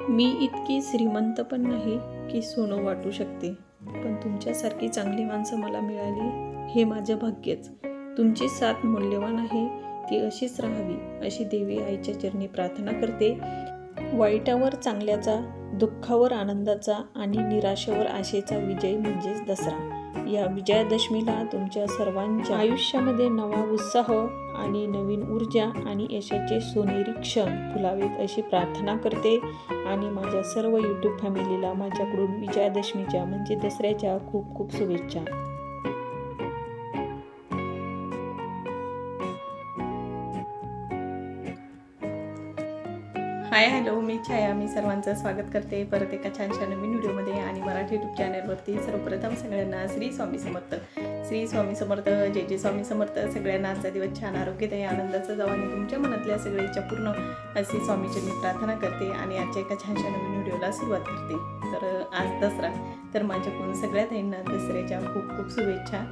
मी इतकी श्रीमंत पण नाही की सोनं वाटू शकते, पण तुमच्यासारखी चांगली माणसं मला मिळाली हे माझं भाग्यच. तुमची साथ मूल्यवान आहे, ती अशीच राहावी अशी देवी आईच्या चरणी प्रार्थना करते. वाईटावर चांगल्याचा, दुःखावर आनंदाचा आणि निराशेवर आशेचा विजय म्हणजेच दसरा. या विजयादशमीला तुमच्या सर्वांच्या आयुष्यामध्ये नवा उत्साह आणि नवीन ऊर्जा आणि यशाचे सोनेरी क्षण फुलावेत अशी प्रार्थना करते. आणि माझ्या सर्व यूट्यूब फॅमिलीला माझ्याकडून विजयादशमीच्या म्हणजे दसऱ्याच्या खूप खूप शुभेच्छा. हाय हॅलो, मी छाया. मी सर्वांचं स्वागत करते परत एका छानशा नवीन व्हिडिओमध्ये आणि मराठी यूट्यूब चॅनलवरती. सर्वप्रथम सगळ्यांना श्री स्वामी समर्थ. श्री स्वामी समर्थ. जय जय स्वामी समर्थ. सगळ्यांना आजचा दिवस छान आरोग्यदायी आनंदाचा जावा आणि तुमच्या मनातल्या सगळ्याच्या पूर्ण अशी स्वामीची मी प्रार्थना करते आणि आजच्या एका छानशा नवीन व्हिडिओला सुरुवात करते. तर आज दसरा, तर माझ्याकडून सगळ्या ताईंना दसऱ्याच्या खूप खूप शुभेच्छा.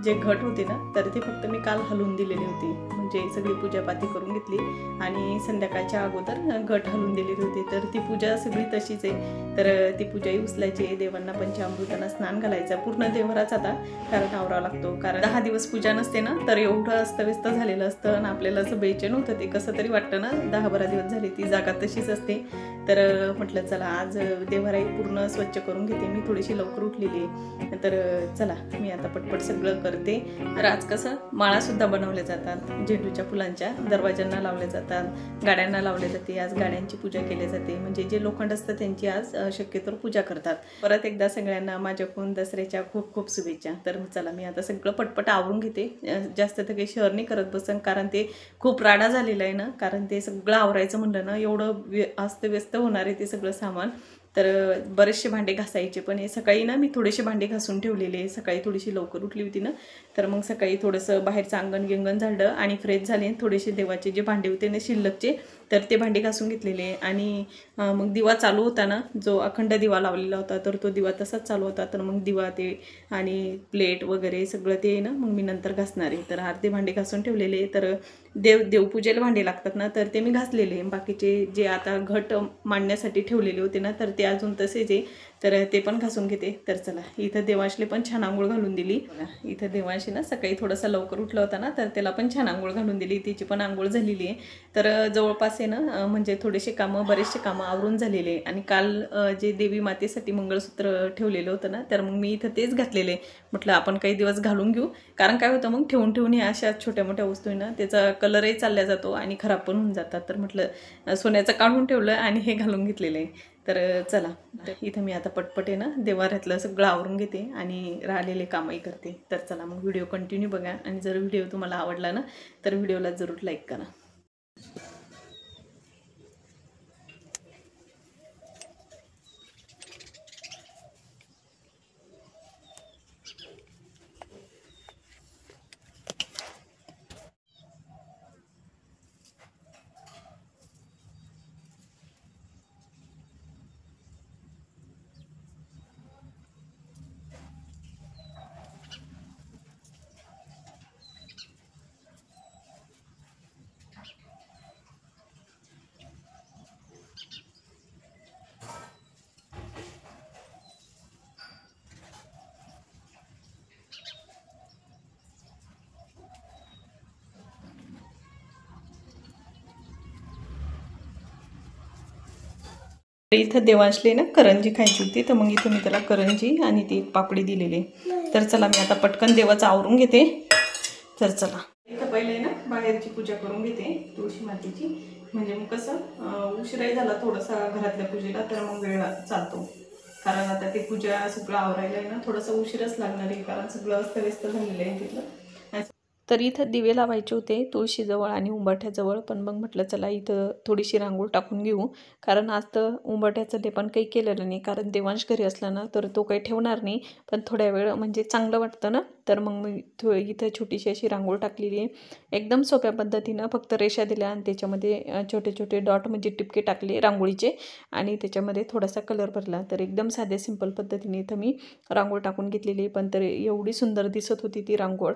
जे घट होते ना, तर ते फक्त मी काल हलवून दिलेली होती, म्हणजे सगळी पूजापाती करून घेतली आणि संध्याकाळच्या अगोदर घट हलवून दिलेली होती. तर ती पूजा सगळी तशीच आहे. तर ती पूजाही उचलायची, देवांना पंचामृतांना स्नान घालायचं, पूर्ण देवराच आता कारण आवरावं लागतो. कारण 10 दिवस पूजा नसते ना, तर एवढं अस्तव्यस्त झालेलं असतं आणि आपल्याला असं बेचैन होतं. ते कसं तरी वाटतं ना, 10-12 दिवस झाले ती जागा तशीच असते. तर म्हटलं चला आज देवराई पूर्ण स्वच्छ करून घेते. मी थोडीशी लवकर उठलेली आहे, तर चला मी आता पटपट सगळं करते. तर आज कसं माळासुद्धा बनवल्या जातात, झेंडूच्या फुलांच्या दरवाजांना लावल्या जातात, गाड्यांना लावले जाते. आज गाड्यांची पूजा केली जाते, म्हणजे जे लोखंड असतं त्यांची आज शक्यतो पूजा करतात. परत एकदा सगळ्यांना माझ्याकडून दसऱ्याच्या खूप खूप शुभेच्छा. तर चला मी आता सगळं पटपट आवरून घेते. जास्त तर काही शहर नाही करत बसन, कारण ते खूप राडा झालेला आहे ना. कारण ते सगळं आवरायचं म्हणलं ना, एवढं अस्तव्यस्त होणार आहे ते सगळं सामान. तर बरेचसे भांडे घासायचे, पण हे सकाळी ना मी थोडेसे भांडे घासून ठेवलेले. सकाळी थोडीशी लवकर उठली होती ना, तर मग सकाळी थोडंसं बाहेरचं अंगण गिंगण झालं आणि फ्रेश झाले. थोडेसे देवाचे जे भांडे होते ना शिल्लकचे, तर ते भांडे घासून घेतलेले. आणि मग दिवा चालू होता ना, जो अखंड दिवा लावलेला होता, तर तो दिवा तसाच चालू होता. तर मग दिवा ते आणि प्लेट वगैरे सगळं ते ना मग मी नंतर घासणार आहे. तर अर्धे भांडे घासून ठेवलेले. तर देवपूजेला भांडे लागतात ना, तर ते मी घासलेले. बाकीचे जे आता घट मांडण्यासाठी ठेवलेले होते ना, तर ते अजून तसेच आहे, तर ते पण घासून घेते. तर चला इथं देवांशले पण छान आंघोळ घालून दिली. इथं देवांशी ना सकाळी थोडासा लवकर उठला होता ना, तर त्याला पण छान आंघोळ घालून दिली. तिची पण आंघोळ झालेली आहे. तर जवळपास आहे ना, म्हणजे थोडेसे कामं बरेचसे कामं आवरून झालेले. आणि काल जे देवी मातेसाठी मंगळसूत्र ठेवलेलं होतं ना, तर मग मी इथं तेच घातलेले. म्हटलं आपण काही दिवस घालून घेऊ, कारण काय होतं मग ठेवून ठेवून अशा छोट्या मोठ्या वस्तू आहे ना, त्याचा कलरही चालला जातो आणि खराब पण होऊन जातात. तर म्हटलं सोन्याचं काढून ठेवलं आणि हे घालून घेतलेलं आहे. तर चला इथं मी आता पटपट आहे ना देवाऱ्यातलं सगळं आवरून घेते आणि राहिलेले कामही करते. तर चला मग व्हिडिओ कंटिन्यू बघा आणि जर व्हिडिओ तुम्हाला आवडला ना, तर व्हिडिओला जरूर लाईक करा. इथं देवांशले ना करंजी खायची होती, तर मग इथं मी त्याला करंजी आणि ती एक पापडी दिलेली. तर चला मी आता पटकन देवाचं आवरून घेते. तर चला इथं पहिले ना बाहेरची पूजा करून घेते तुळशी मातेची, म्हणजे मग कसं उशिराही झाला थोडासा घरातल्या पूजेला, तर मग वेळ चालतो. कारण आता ते पूजा सगळं आवरायला आहे ना थोडंसं उशीरच लागणार आहे, कारण सगळं अस्तव्यस्त झालेलं आहे तिथलं. तर इथं दिवे लावायचे होते तुळशीजवळ आणि उंबरठ्याजवळ, पण मग म्हटलं चला इथं थोडीशी रांगोळ टाकून घेऊ. कारण आज तर उंबरठ्याचं ते पण काही केलेलं नाही, कारण देवांश घरी असला ना तर तो काही ठेवणार नाही, पण थोड्या वेळ म्हणजे चांगलं वाटतं ना. तर मग मी इथं छोटीशी अशी रांगोळ टाकलेली आहे. एकदम सोप्या पद्धतीनं फक्त रेषा दिल्या आणि त्याच्यामध्ये छोटे छोटे डॉट म्हणजे टिपके टाकले रांगोळीचे आणि त्याच्यामध्ये थोडासा कलर भरला. तर एकदम साध्या सिंपल पद्धतीने इथं मी रांगोळ टाकून घेतलेली, पण तर एवढी सुंदर दिसत होती ती रांगोळ.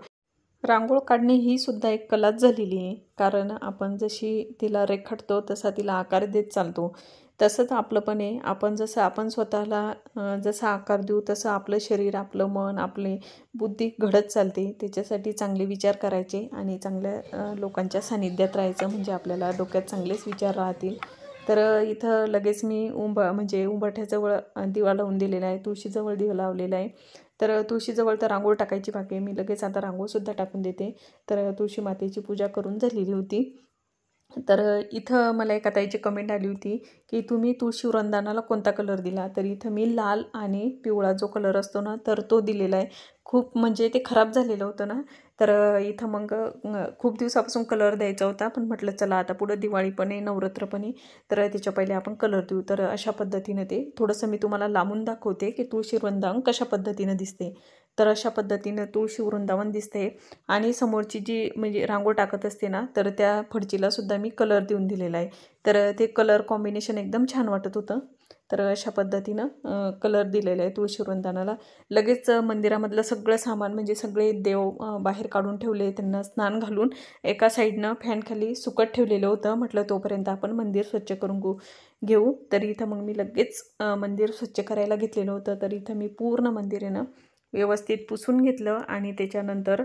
रांगोळ काढणे ही सुद्धा एक कलाच झालेली आहे, कारण आपण जशी तिला रेखाटतो तसा तिला आकार देत चालतो. तसंच आपलं पण आहे. आपण जसं आपण स्वतःला जसा आकार देऊ तसं आपलं शरीर, आपलं मन, आपली बुद्धी घडत चालते. त्याच्यासाठी चांगले विचार करायचे आणि चांगल्या लोकांच्या सानिध्यात राहायचं, म्हणजे आपल्याला डोक्यात चांगलेच विचार राहतील. तर इथं लगेच मी म्हणजे उंबरठ्याजवळ दिवा लावून दिलेला आहे, तुळशीजवळ दिवा लावलेला आहे. तर तुळशीजवळ तर रांगोळ टाकायची बाकी आहे. मी लगेच आता रांगोळसुद्धा टाकून देते. तर तुळशी मातेची पूजा करून झालेली होती. तर इथं मला एका ताईची कमेंट आली होती की तुम्ही तुळशी वृंदानाला कोणता कलर दिला, तर इथं मी लाल आणि पिवळा जो कलर असतो ना तर तो दिलेला आहे. खूप म्हणजे ते खराब झालेलं होतं ना, तर इथं मग खूप दिवसापासून कलर द्यायचा होता, पण म्हटलं चला आता पुढं दिवाळी पण आहे, नवरात्र पण आहे, तर त्याच्या पहिले आपण कलर देऊ. तर अशा पद्धतीनं ते थोडंसं मी तुम्हाला लांबून दाखवते की तुळशी वृंदावन कशा पद्धतीनं दिसते. तर अशा पद्धतीनं तुळशी वृंदावन दिसते आणि समोरची जी म्हणजे रांगोळ टाकत असते ना, तर त्या फडचीला सुद्धा मी कलर देऊन दिलेला आहे. तर ते कलर कॉम्बिनेशन एकदम छान वाटत होतं. तर अशा पद्धतीनं कलर दिलेला आहे तुळशी वृंदानाला. लगेच मंदिरामधलं सगळं सामान म्हणजे सगळे देव बाहेर काढून ठेवले, त्यांना स्नान घालून एका साईडनं फॅनखाली सुकत ठेवलेलं होतं. म्हटलं तोपर्यंत आपण मंदिर स्वच्छ करून घेऊ. तर इथं मग मी लगेच मंदिर स्वच्छ करायला घेतलेलं होतं. तर इथं मी पूर्ण मंदिर आहे ना व्यवस्थित पुसून घेतलं आणि त्याच्यानंतर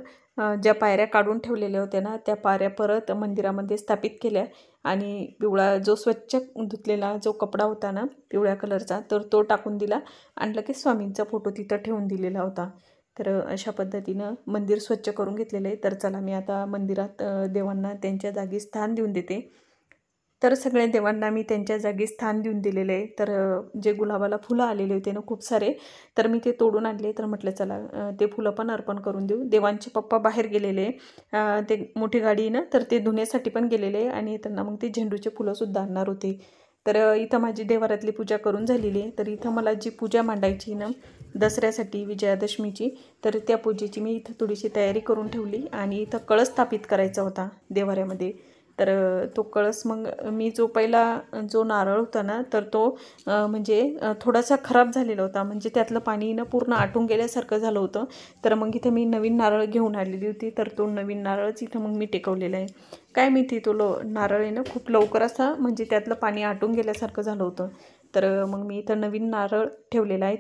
ज्या पायऱ्या काढून ठेवलेल्या होत्या ना त्या पायऱ्या परत मंदिरामध्ये स्थापित केल्या आणि पिवळा जो स्वच्छ धुतलेला जो कपडा होता ना पिवळ्या कलरचा, तर तो टाकून दिला आणि लगेच स्वामींचा फोटो तिथं ठेवून दिलेला होता. तर अशा पद्धतीनं मंदिर स्वच्छ करून घेतलेलं आहे. तर चला मी आता मंदिरात देवांना त्यांच्या जागी स्थान देऊन देते. तर सगळ्या देवांना मी त्यांच्या जागी स्थान देऊन दिलेलं आहे. तर जे गुलाबाला फुलं आलेले होते ना खूप सारे, तर मी ते तोडून आणले. तर म्हटलं चला ते फुलं पण अर्पण करून देऊ. देवांचे पप्पा बाहेर गेलेले, ते मोठी गाडी ना तर ते धुण्यासाठी पण गेलेले आणि त्यांना मग ते झेंडूचे फुलंसुद्धा आणणार होते. तर इथं माझी देवारातली पूजा करून झालेली आहे. तर इथं मला जी पूजा मांडायची ना दसऱ्यासाठी विजयादशमीची, तर त्या पूजेची मी इथं थोडीशी तयारी करून ठेवली आणि इथं कळस स्थापित करायचा होता देवाऱ्यामध्ये. तर तो कळस मग मी जो पहिला जो नारळ होता ना तर तो म्हणजे थोडासा खराब झालेला होता, म्हणजे त्यातलं पाणी ना पूर्ण आटून गेल्यासारखं झालं होतं. तर मग इथं मी नवीन नारळ घेऊन आलेली होती, तर तो नवीन नारळच इथं मग मी टेकवलेला आहे. काय माहिती तो नारळ आहे ना खूप लवकर असा म्हणजे त्यातलं पाणी आटून गेल्यासारखं झालं होतं. तर मग मी इथं नवीन नारळ ठेवलेला आहे.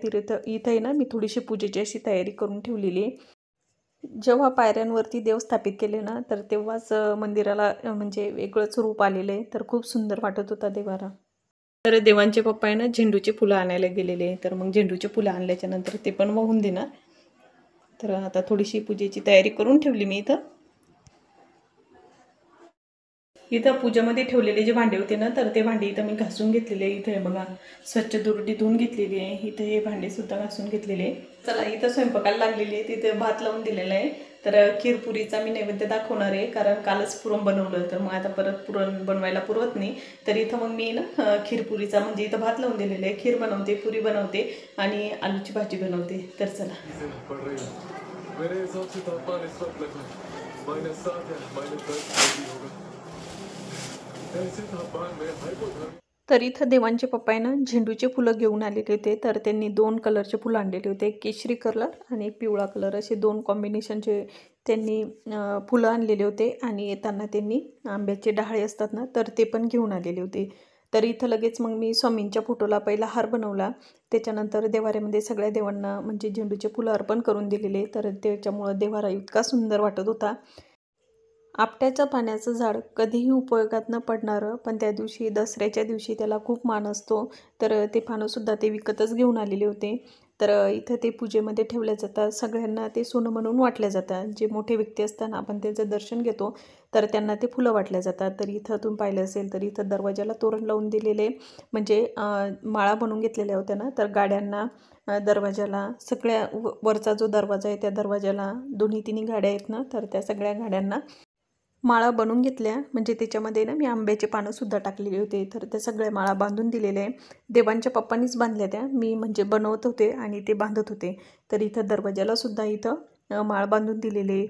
इथं आहे ना मी थोडीशी पूजेची अशी तयारी करून ठेवलेली आहे. जेव्हा पायऱ्यांवरती देव स्थापित केले ना तर तेव्हाच मंदिराला म्हणजे वेगळंच रूप आलेलं आहे. तर खूप सुंदर वाटत होता देवारा. तर देवांचे पप्पा आहे ना झेंडूचे फुलं आणायला गेलेले, तर मग झेंडूचे फुलं आणल्याच्या नंतर ते पण वाहून देणार. तर आता थोडीशी पूजेची तयारी करून ठेवली मी इथं. इथं पूजेमध्ये ठेवलेले जे भांडे होते ना तर ते भांडे इथं मी घासून घेतलेले. इथे बघा स्वच्छ दुरडी धुवून घेतलेली आहे. इथे हे भांडे सुद्धा घासून घेतलेले. चला इथं स्वयंपाकाला लागलेली आहे. तिथे भात लावून दिलेला आहे. तर खीरपुरीचा मी नैवेद्य दाखवणार आहे, कारण कालच पुरण बनवलं तर मग आता परत पुरण बनवायला पुरवत नाही. तर इथं मग मी ना खीरपुरीचा म्हणजे इथं भात लावून दिलेलं आहे. खीर बनवते, पुरी बनवते आणि आलूची भाजी बनवते. तर चला. तर इथं देवांचे पप्पा आहे ना झेंडूचे फुलं घेऊन आलेले होते. तर त्यांनी 2 कलरचे फुलं आणलेले होते, केशरी कलर आणि पिवळा कलर असे 2 कॉम्बिनेशनचे त्यांनी फुलं आणलेले होते. आणि येताना त्यांनी आंब्याचे डहाळे असतात ना तर ते पण घेऊन आलेले होते. तर इथं लगेच मग मी स्वामींच्या फोटोला पहिला हार बनवला, त्याच्यानंतर देवाऱ्यामध्ये सगळ्या देवांना म्हणजे झेंडूचे फुलं अर्पण करून दिलेले. तर त्याच्यामुळं देवारा इतका सुंदर वाटत होता. आपट्याचं पाण्याचं झाड कधीही उपयोगात न पडणारं, पण त्या दिवशी दसऱ्याच्या दिवशी त्याला खूप मान असतो. तर ते पानंसुद्धा ते विकतच घेऊन आलेले होते. तर इथं ते पूजेमध्ये ठेवल्या जातात. सगळ्यांना ते सोनं म्हणून वाटल्या जातात. जे मोठे व्यक्ती असताना आपण त्याचं दर्शन घेतो तर त्यांना ते फुलं वाटल्या जातात. तर इथं तुम्ही पाहिलं असेल तर इथं दरवाजाला तोरण लावून दिलेले, म्हणजे माळा बनवून घेतलेल्या होत्या ना, तर गाड्यांना दरवाजाला सगळ्या वरचा जो दरवाजा आहे त्या दरवाजाला दोन्ही तिन्ही गाड्या आहेत ना, तर त्या सगळ्या गाड्यांना माळा बनवून घेतल्या. म्हणजे त्याच्यामध्ये ना मी आंब्याचे पानंसुद्धा टाकलेले होते. तर त्या सगळ्या माळा बांधून दिलेल्या आहे. देवांच्या पप्पांनीच बांधल्या त्या, मी म्हणजे बनवत होते आणि ते बांधत होते. तर इथं दरवाजाला सुद्धा इथं माळ बांधून दिलेले.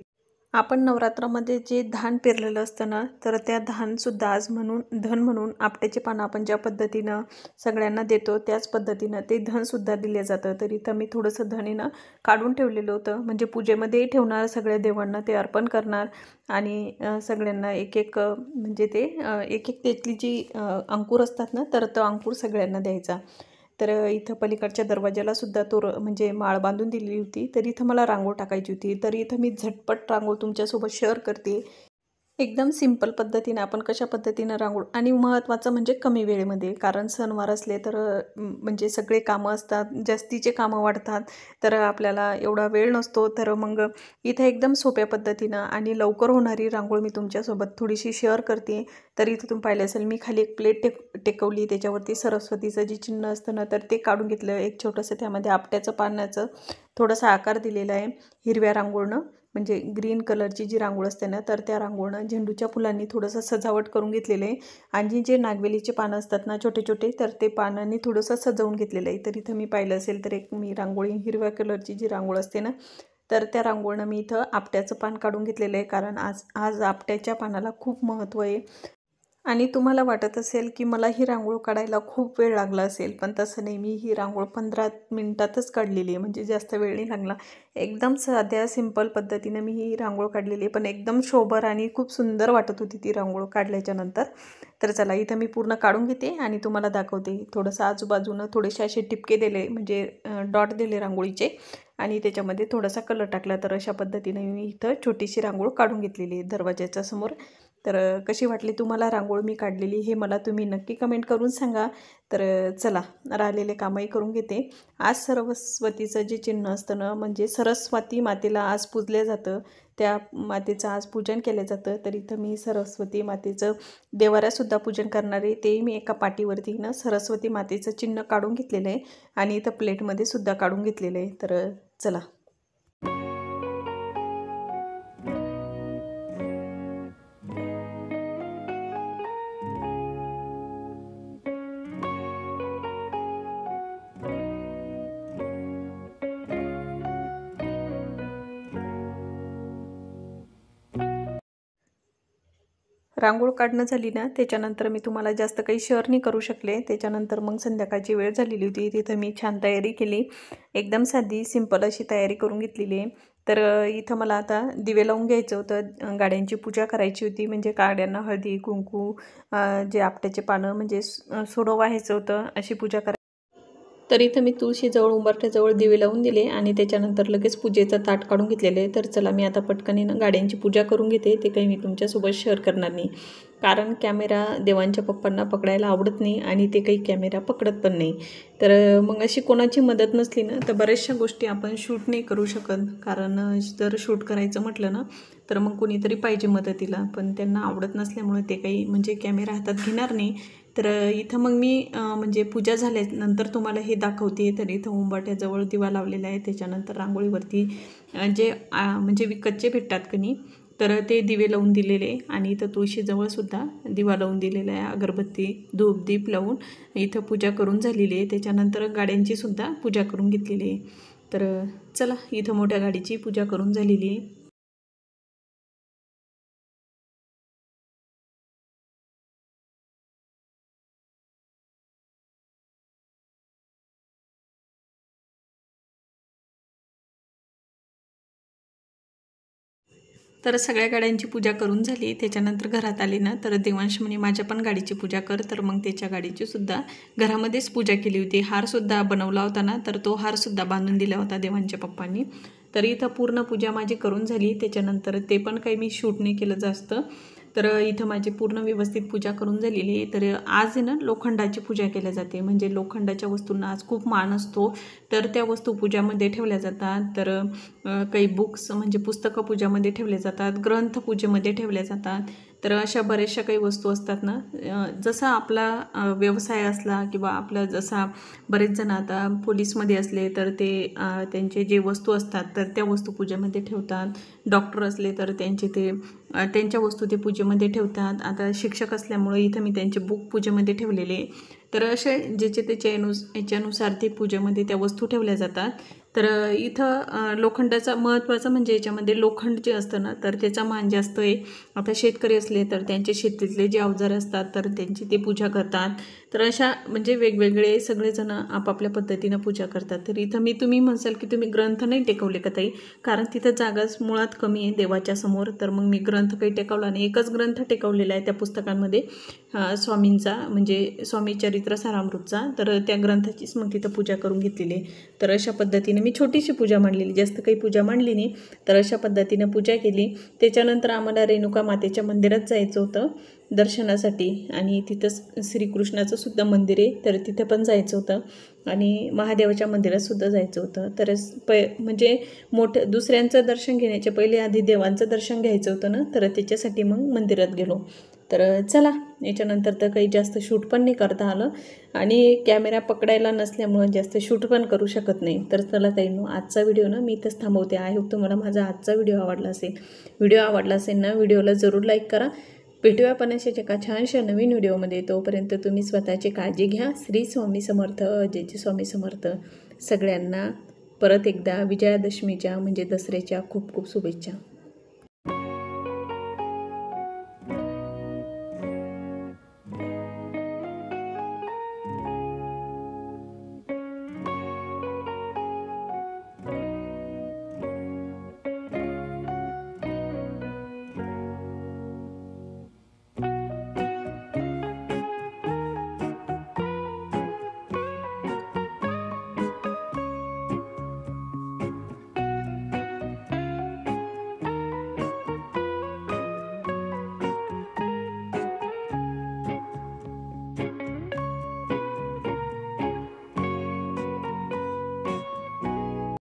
आपण नवरात्रामध्ये जे धान पेरलेलं असतं ना, तर त्या धानसुद्धा आज धन म्हणून आपट्याचे पानं आपण ज्या पद्धतीनं सगळ्यांना देतो त्याच पद्धतीनं ते धनसुद्धा दिलं जातं. तर इथं मी थोडंसं धन काढून ठेवलेलं होतं, म्हणजे पूजेमध्येही ठेवणार, सगळ्या देवांना ते अर्पण करणार आणि सगळ्यांना एक एक म्हणजे ते एक एक त्यातली जी अंकुर असतात ना, तर तो अंकुर सगळ्यांना द्यायचा. तर इथं पलीकडच्या दरवाजाला सुद्धा म्हणजे माळ बांधून दिलेली होती. तर इथं मला रांगोळ टाकायची होती. तर इथं मी झटपट रांगोळ तुमच्यासोबत शेअर करते. एकदम सिंपल पद्धतीने आपण कशा पद्धतीनं रांगोळ आणि महत्त्वाचं म्हणजे कमी वेळेमध्ये, कारण सणवार असले तर म्हणजे सगळे कामं असतात, जास्तीचे कामं वाढतात, तर आपल्याला एवढा वेळ नसतो. तर मग इथं एकदम सोप्या पद्धतीनं आणि लवकर होणारी रांगोळ मी तुमच्यासोबत थोडीशी शेअर करते. तर इथं तुम्ही पाहिलं असेल, मी खाली एक प्लेट टेकवली, त्याच्यावरती सरस्वतीचं जे चिन्ह असतं ना, तर ते काढून घेतलं. एक छोटंसं त्यामध्ये आपट्याचं पानाचं थोडासा आकार दिलेला आहे हिरव्या रांगोळनं, म्हणजे ग्रीन कलरची जी रांगोळ असते ना, तर त्या रांगोळनं झेंडूच्या फुलांनी थोडंसं सजावट करून घेतलेलं आहे. आणि जे नागवेलीचे पानं असतात ना छोटे छोटे, तर ते पानांनी थोडंसं सजवून घेतलेलं आहे. तर इथं मी पाहिलं असेल तर एक मी रांगोळी हिरव्या कलरची जी रांगोळ असते ना, तर त्या रांगोळनं मी इथं आपट्याचं पान काढून घेतलेलं आहे, कारण आज आज आपट्याच्या पानाला खूप महत्त्व आहे. आणि तुम्हाला वाटत असेल की मला ही रांगोळ काढायला खूप वेळ लागला असेल, पण तसं नाही. मी ही रांगोळ 15 मिनिटातच काढलेली आहे, म्हणजे जास्त वेळ नाही लागला. एकदम साध्या सिंपल पद्धतीनं मी ही रांगोळ काढलेली आहे, पण एकदम शोभर आणि खूप सुंदर वाटत होती ती रांगोळ काढल्याच्या नंतर. तर चला इथं मी पूर्ण काढून घेते आणि तुम्हाला दाखवते. थोडंसं आजूबाजूनं थोडेसे असे टिपके दिले, म्हणजे डॉट दिले रांगोळीचे, आणि त्याच्यामध्ये थोडासा कलर टाकला. तर अशा पद्धतीने मी इथं छोटीशी रांगोळ काढून घेतलेली आहे दरवाजाच्या समोर. तर कशी वाटली तुम्हाला रांगोळ मी काढलेली हे मला तुम्ही नक्की कमेंट करून सांगा. तर चला राहिलेले कामही करून घेते. आज सरस्वतीचं जे चिन्ह असतं ना, म्हणजे सरस्वती मातेला आज पूजलं जातं, त्या मातेचं आज पूजन केलं जातं. तर इथं मी सरस्वती मातेचं देवाऱ्यासुद्धा पूजन करणार आहे. तेही मी एका पाटीवरती ना सरस्वती मातेचं चिन्ह काढून घेतलेलं आहे आणि इथं प्लेटमध्ये सुद्धा काढून घेतलेलं आहे. तर चला. रांगोळ काढणं झाली ना, त्याच्यानंतर मी तुम्हाला जास्त काही शेअर नाही करू शकले. त्याच्यानंतर मग संध्याकाळची वेळ झालेली होती. तिथं मी छान तयारी केली. एकदम साधी सिंपल अशी तयारी करून घेतलेली आहे. तर इथं मला आता दिवे लावून घ्यायचं होतं. गाड्यांची पूजा करायची होती, म्हणजे गाड्यांना हळदी कुंकू, जे आपट्याचे पानं म्हणजे सोडं व्हायचं होतं, अशी पूजा करायची. तर इथं मी तुळशीजवळ उंबरठ्याजवळ दिवे लावून दिले आणि त्याच्यानंतर लगेच पूजेचं ताट काढून घेतलेलं आहे. तर चला मी आता पटकन गाड्यांची पूजा करून घेते. ते काही मी तुमच्यासोबत शेअर करणार नाही, कारण कॅमेरा देवांच्या पप्पांना पकडायला आवडत नाही आणि ते काही कॅमेरा पकडत पण नाही. तर मग अशी कोणाची मदत नसली ना, तर बऱ्याचशा गोष्टी आपण शूट नाही करू शकत, कारण जर शूट करायचं म्हटलं ना, तर मग कोणीतरी पाहिजे मदतीला, पण त्यांना आवडत नसल्यामुळे ते काही म्हणजे कॅमेरा हातात घेणार नाही. तर इथं मग मी म्हणजे पूजा झाल्यानंतर तुम्हाला हे दाखवते. तर इथं उंबरठ्याजवळ दिवा लावलेला आहे. त्याच्यानंतर रांगोळीवरती जे म्हणजे विकतचे भेटतात की नाही, तर ते दिवे लावून दिलेले आणि इथं तुळशीजवळसुद्धा दिवा लावून दिलेला आहे. अगरबत्ती धूप दीप लावून इथं पूजा करून झालेली आहे. त्याच्यानंतर गाड्यांचीसुद्धा पूजा करून घेतलेली आहे. तर चला इथं मोठ्या गाडीची पूजा करून झालेली आहे. तर सगळ्या गाड्यांची पूजा करून झाली. त्याच्यानंतर घरात आली ना, तर देवांश म्हणे माझ्या पण गाडीची पूजा कर. तर मग त्याच्या गाडीची सुद्धा घरामध्येच पूजा केली होती. हारसुद्धा बनवला होता ना, तर तो हारसुद्धा बांधून दिला होता देवांच्या पप्पांनी. तर इथं पूर्ण पूजा माझी करून झाली. त्याच्यानंतर ते पण काही मी शूट नाही केलं जास्त. तर इथं माझी पूर्ण व्यवस्थित पूजा करून झालेली आहे. तर आज आहे ना लोखंडाची पूजा केल्या जाते, म्हणजे लोखंडाच्या वस्तूंना आज खूप मान असतो. तर त्या वस्तू पूजामध्ये ठेवल्या जातात. तर काही बुक्स म्हणजे पुस्तकं पूजामध्ये ठेवले जातात, ग्रंथ पूजेमध्ये ठेवले जातात. तर अशा बऱ्याचशा काही वस्तू असतात ना, जसा आपला व्यवसाय असला किंवा आपला जसा बरेच जण आता पोलीसमध्ये असले तर ते त्यांचे जे वस्तू असतात तर त्या वस्तू पूजेमध्ये ठेवतात. डॉक्टर असले तर त्यांच्या वस्तू ते पूजेमध्ये ठेवतात. आता शिक्षक असल्यामुळे इथं मी त्यांचे बुक पूजेमध्ये ठेवलेले. तर असे ज्याचे त्याच्या याच्यानुसार ते पूजेमध्ये त्या वस्तू ठेवल्या जातात. तर इथं लोखंडाचा महत्त्वाचं म्हणजे याच्यामध्ये लोखंड जे असतं ना तर त्याचा मान जास्त आहे. आता शेतकरी असले तर त्यांचे शेतीतले जे अवजार असतात तर त्यांची ते पूजा करतात. तर अशा म्हणजे वेगवेगळे सगळेजण आपापल्या पद्धतीनं पूजा करतात. तर इथं तुम्ही म्हणसाल की तुम्ही ग्रंथ नाही टेकवले का ताई, कारण तिथं जागाच मुळात कमी आहे देवाच्या समोर. तर मग मी ग्रंथ काही टेकवला नाही, एकच ग्रंथ टेकवलेला आहे त्या पुस्तकांमध्ये स्वामींचा, म्हणजे स्वामी चरित्र सारामृतचा. तर त्या ग्रंथाचीच मग तिथं पूजा करून घेतलेली आहे. तर अशा पद्धतीने मी छोटीशी पूजा मांडलेली, जास्त काही पूजा मांडली नाही. तर अशा पद्धतीनं पूजा केली. त्याच्यानंतर आम्हाला रेणुका मातेच्या मंदिरात जायचं होतं दर्शनासाठी, आणि तिथं श्रीकृष्णाचं सुद्धा मंदिर आहे तर तिथं पण जायचं होतं, आणि महादेवाच्या मंदिरात सुद्धा जायचं होतं. तर म्हणजे मोठं दुसऱ्यांचं दर्शन घेण्याच्या पहिले आधी देवांचं दर्शन घ्यायचं होतं ना, तर त्याच्यासाठी मग मंदिरात गेलो. तर चला, याच्यानंतर तर काही जास्त शूट पण नाही करता आलं, आणि कॅमेरा पकडायला नसल्यामुळं जास्त शूट पण करू शकत नाही. तर चला ताईंनो, आजचा व्हिडिओ ना मी इथंच थांबवते. आय होप तुम्हाला माझा आजचा व्हिडिओ आवडला असेल. व्हिडिओ आवडला असेल ना, व्हिडिओला जरूर लाईक करा. भेटूया आपण अशाच एका छानशा नवीन व्हिडिओमध्ये. तोपर्यंत तुम्ही स्वतःची काळजी घ्या. श्री स्वामी समर्थ. जय जय स्वामी समर्थ. सगळ्यांना परत एकदा विजयादशमीच्या म्हणजे दसऱ्याच्या खूप खूप शुभेच्छा.